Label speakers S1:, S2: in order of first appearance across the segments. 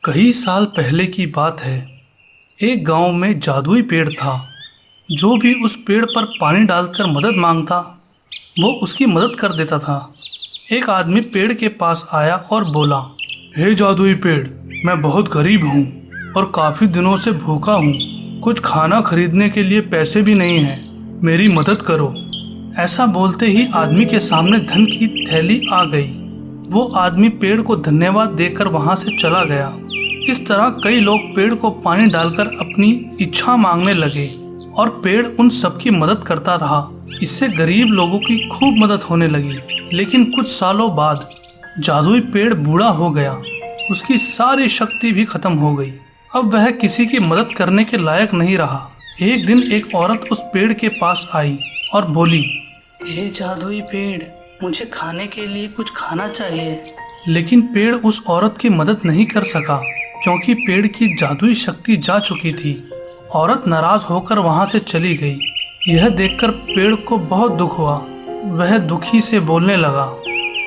S1: कई साल पहले की बात है। एक गांव में जादुई पेड़ था। जो भी उस पेड़ पर पानी डालकर मदद मांगता, वो उसकी मदद कर देता था। एक आदमी पेड़ के पास आया और बोला, हे जादुई पेड़, मैं बहुत गरीब हूँ और काफ़ी दिनों से भूखा हूँ। कुछ खाना खरीदने के लिए पैसे भी नहीं हैं। मेरी मदद करो। ऐसा बोलते ही आदमी के सामने धन की थैली आ गई। वो आदमी पेड़ को धन्यवाद देकर वहां से चला गया। इस तरह कई लोग पेड़ को पानी डालकर अपनी इच्छा मांगने लगे और पेड़ उन सबकी मदद करता रहा। इससे गरीब लोगों की खूब मदद होने लगी। लेकिन कुछ सालों बाद जादुई पेड़ बूढ़ा हो गया। उसकी सारी शक्ति भी खत्म हो गई। अब वह किसी की मदद करने के लायक नहीं रहा। एक दिन एक औरत उस पेड़ के पास आई और बोली, हे जादुई पेड़, मुझे खाने के लिए कुछ खाना चाहिए। लेकिन पेड़ उस औरत की मदद नहीं कर सका, क्योंकि पेड़ की जादुई शक्ति जा चुकी थी। औरत नाराज होकर वहां से चली गई। यह देखकर पेड़ को बहुत दुख हुआ। वह दुखी से बोलने लगा,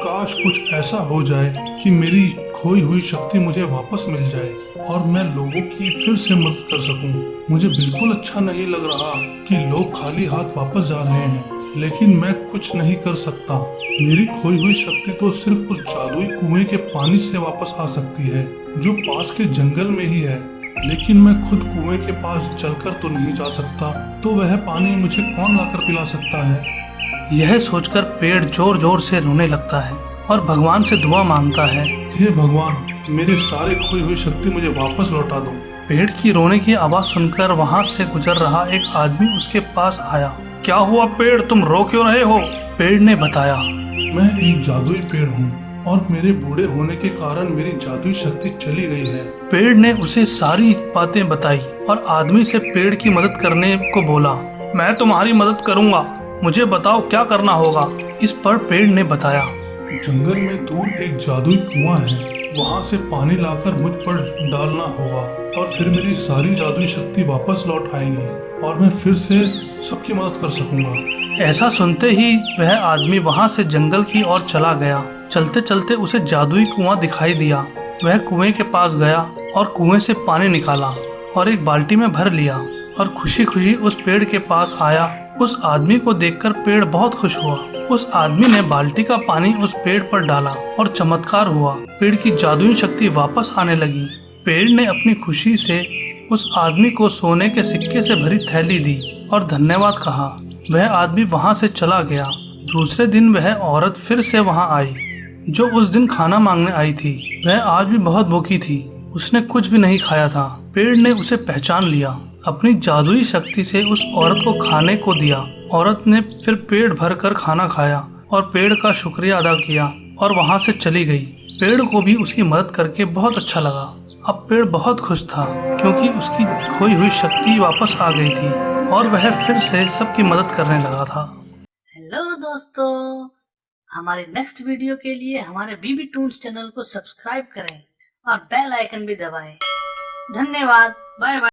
S1: काश कुछ ऐसा हो जाए कि मेरी खोई हुई शक्ति मुझे वापस मिल जाए और मैं लोगों की फिर से मदद कर सकूं। मुझे बिल्कुल अच्छा नहीं लग रहा कि लोग खाली हाथ वापस जा रहे हैं, लेकिन मैं कुछ नहीं कर सकता। मेरी खोई हुई शक्ति तो सिर्फ उस जादुई कुएं के पानी से वापस आ सकती है, जो पास के जंगल में ही है। लेकिन मैं खुद कुएं के पास चलकर तो नहीं जा सकता, तो वह पानी मुझे कौन लाकर पिला सकता है। यह सोचकर पेड़ जोर जोर से रोने लगता है और भगवान से दुआ मांगता है, हे भगवान, मेरी सारी खोई हुई शक्ति मुझे वापस लौटा दो। पेड़ की रोने की आवाज सुनकर वहां से गुजर रहा एक आदमी उसके पास आया। क्या हुआ पेड़, तुम रो क्यों रहे हो? पेड़ ने बताया, मैं एक जादुई पेड़ हूँ और मेरे बूढ़े होने के कारण मेरी जादुई शक्ति चली गई है। पेड़ ने उसे सारी बातें बताई और आदमी से पेड़ की मदद करने को बोला। मैं तुम्हारी मदद करूंगा, मुझे बताओ क्या करना होगा। इस पर पेड़ ने बताया, जंगल में दूर एक जादुई कुआं है, वहां से पानी लाकर मुझ पर डालना होगा और फिर मेरी सारी जादुई शक्ति वापस लौट आएगी और मैं फिर से सबकी मदद कर सकूंगा। ऐसा सुनते ही वह आदमी वहां से जंगल की ओर चला गया। चलते चलते उसे जादुई कुआं दिखाई दिया। वह कुएं के पास गया और कुएं से पानी निकाला और एक बाल्टी में भर लिया और खुशी खुशी उस पेड़ के पास आया। उस आदमी को देखकर पेड़ बहुत खुश हुआ। उस आदमी ने बाल्टी का पानी उस पेड़ पर डाला और चमत्कार हुआ। पेड़ की जादुई शक्ति वापस आने लगी। पेड़ ने अपनी खुशी से उस आदमी को सोने के सिक्के से भरी थैली दी और धन्यवाद कहा। वह आदमी वहां से चला गया। दूसरे दिन वह औरत फिर से वहां आई, जो उस दिन खाना मांगने आई थी। वह आज भी बहुत भूखी थी। उसने कुछ भी नहीं खाया था। पेड़ ने उसे पहचान लिया। अपनी जादुई शक्ति से उस औरत को खाने को दिया। औरत ने फिर पेट भर कर खाना खाया और पेड़ का शुक्रिया अदा किया और वहां से चली गई। पेड़ को भी उसकी मदद करके बहुत अच्छा लगा। अब पेड़ बहुत खुश था, क्योंकि उसकी खोई हुई शक्ति वापस आ गई थी और वह फिर से सबकी मदद करने लगा था।
S2: हेलो दोस्तों, हमारे नेक्स्ट वीडियो के लिए हमारे बीबी टून्स चैनल को सब्सक्राइब करें और बेल आइकन भी दबाएं। धन्यवाद, बाय बाय।